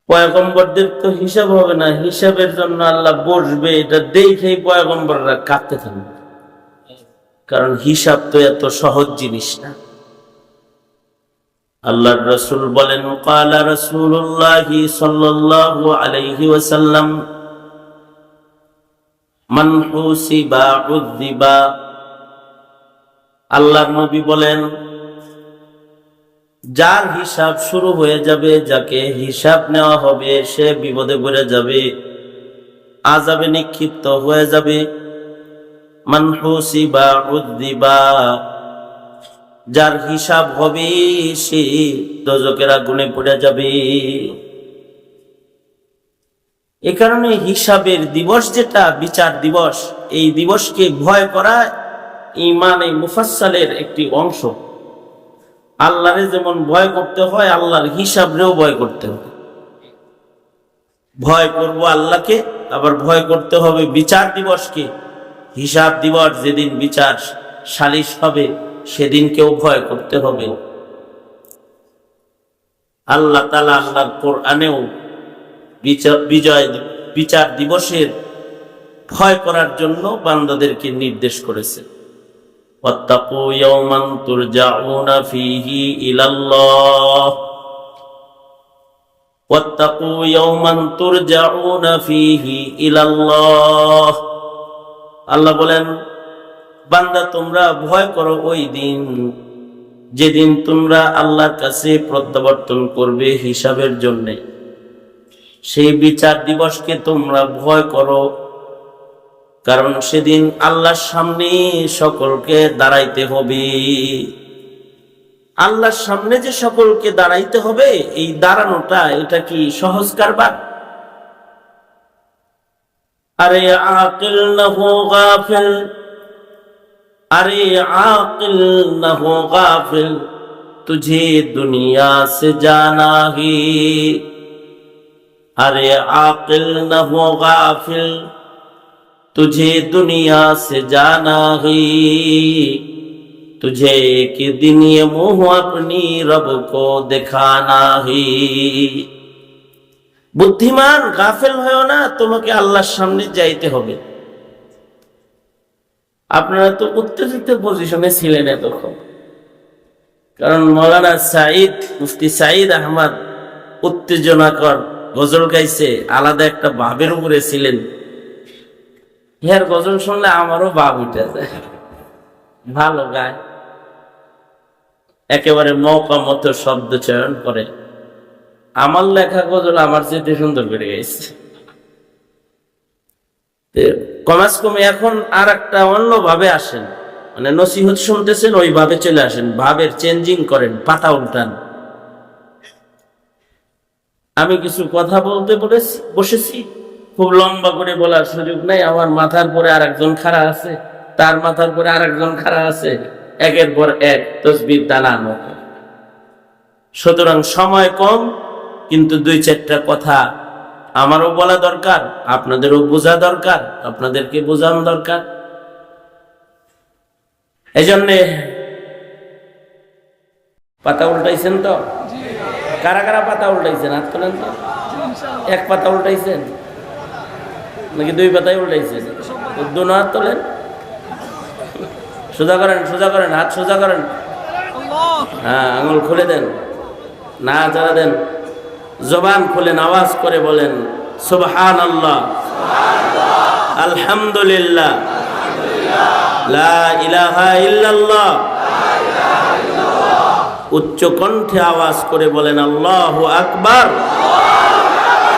পয়গম্বরদের তো হিসাব হবে না, হিসাবের জন্য আল্লাহ বসবে, এটা দেখেই পয়গম্বররা কাঁদতে থাকবে। কারণ হিসাব তো এত সহজ জিনিস না। আল্লাহর রাসূল বলেন, ক্বালা রাসূলুল্লাহ সাল্লাল্লাহু আলাইহি ওয়াসাল্লাম, মান হুসিবা উযিবা। আল্লাহর নবী বলেন, যার হিসাব শুরু হয়ে যাবে, যাকে হিসাব নেওয়া হবে, সে বিপদে পড়ে যাবে, আযাবে নিক্ষিপ্ত হয়ে যাবে। মান হুসিবা উযিবা, যার হিসাব হবে সে দোজখের আগুনে পড়ে যাবে। এ কারণে হিসাবের দিবস যেটা বিচার দিবস, এই দিবসকে ভয় করা ঈমানে মুফাসসালের একটি অংশ। আল্লাহরে যেমন ভয় করতে হয়, আল্লাহর হিসাবরেও ভয় করতে হবে। ভয় করব আল্লাহকে, আবার ভয় করতে হবে বিচার দিবসকে। হিসাব দিবস যেদিন বিচার সালিশ হবে, সেদিনকেও ভয় করতে হবে। আল্লাহ তাআলা আল্লাহর কোরআনেও বিচার দিবসের ভয় করার জন্য বান্দাদেরকে নির্দেশ করেছে। ওয়াত্তাকু ইয়াওমান তুরজাউনা ফীহি ইলাল্লাহ, ওয়াত্তাকু ইয়াওমান তুরজাউনা ফীহি ইলাল্লাহ। আল্লাহ বলেন, বান্দা তোমরা ভয় করো ওই দিন যেদিন তোমরা আল্লাহর কাছে প্রত্যাবর্তন করবে হিসাবের জন্য। সেই বিচার দিবসকে তোমরা ভয় করো, কারণ সেদিন আল্লাহর সামনে সকলকে দাঁড়াইতে হবে। আল্লাহর সামনে যে সকলকে দাঁড়াইতে হবে, এই দাঁড়ানোটা এটা কি সহজ কারবার? আরে আকিল না হো গাফিল, अरे आकिल न हो गाफिल, तुझे दुनिया से जाना ही। अरे आकिल न हो गाफिल, तुझे दुनिया से जाना ही। तुझे एक दिन ये मुँह अपनी रब को दिखाना ही। बुद्धिमान गाफिल हो ना, তোমাকে আল্লাহর সামনে যাইতে হবে। আপনারা তো উত্তেজিত পজিশনে ছিলেন এতক্ষণ, কারণ মৌলানা সাঈদ, মুফতি সাঈদ আহমদ উত্তেজনাকর গজল গাইছে, আলাদা একটা ভাবের উপরে ছিলেন। এর গজল শুনলে আমারও ভাব উঠে যায়। ভালো গায়, একেবারে মৌকা মতো শব্দ চয়ন করে। আমার লেখা গজল আমার চেয়ে সুন্দর করে গাইছে। কমাস কমে এখন আর একটা অন্য ভাবে আসেন, মানে নসিহত শুনতেছেন, ওই ভাবে চলে আসেন, ভাবের চেঞ্জিং করেন, পাতা উল্টান। আমি কিছু কথা বলতে বসেছি, খুব লম্বা করে বলার সুযোগ নাই। আমার মাথার পরে আরেকজন খাড়া আছে, তার মাথার পরে আরেকজন খাড়া আছে, একের পর এক তসবিহ দালানো। সুতরাং সময় কম, কিন্তু দুই চারটা কথা আমারও বলা দরকার, আপনাদেরও বোঝা দরকার, আপনাদেরকে বোঝানো দরকার। এই জন্যে পাতা উল্টাইছেন তো? কারা কারা পাতা উল্টাইছেন হাত তোলেন তো। এক পাতা উল্টাইছেন নাকি দুই পাতায় উল্টাইছেন? দুনো হাত তোলেন, সোজা করেন, সোজা করেন, হাত সোজা করেন। হ্যাঁ, আঙুল খুলে দেন, না যারা দেন, জবান খুলেন, আওয়াজ করে বলেন সুবহানাল্লাহ, আলহামদুলিল্লাহ, লা ইলাহা ইল্লাল্লাহ। উচ্চ কণ্ঠে আওয়াজ করে বলেন আল্লাহু আকবার।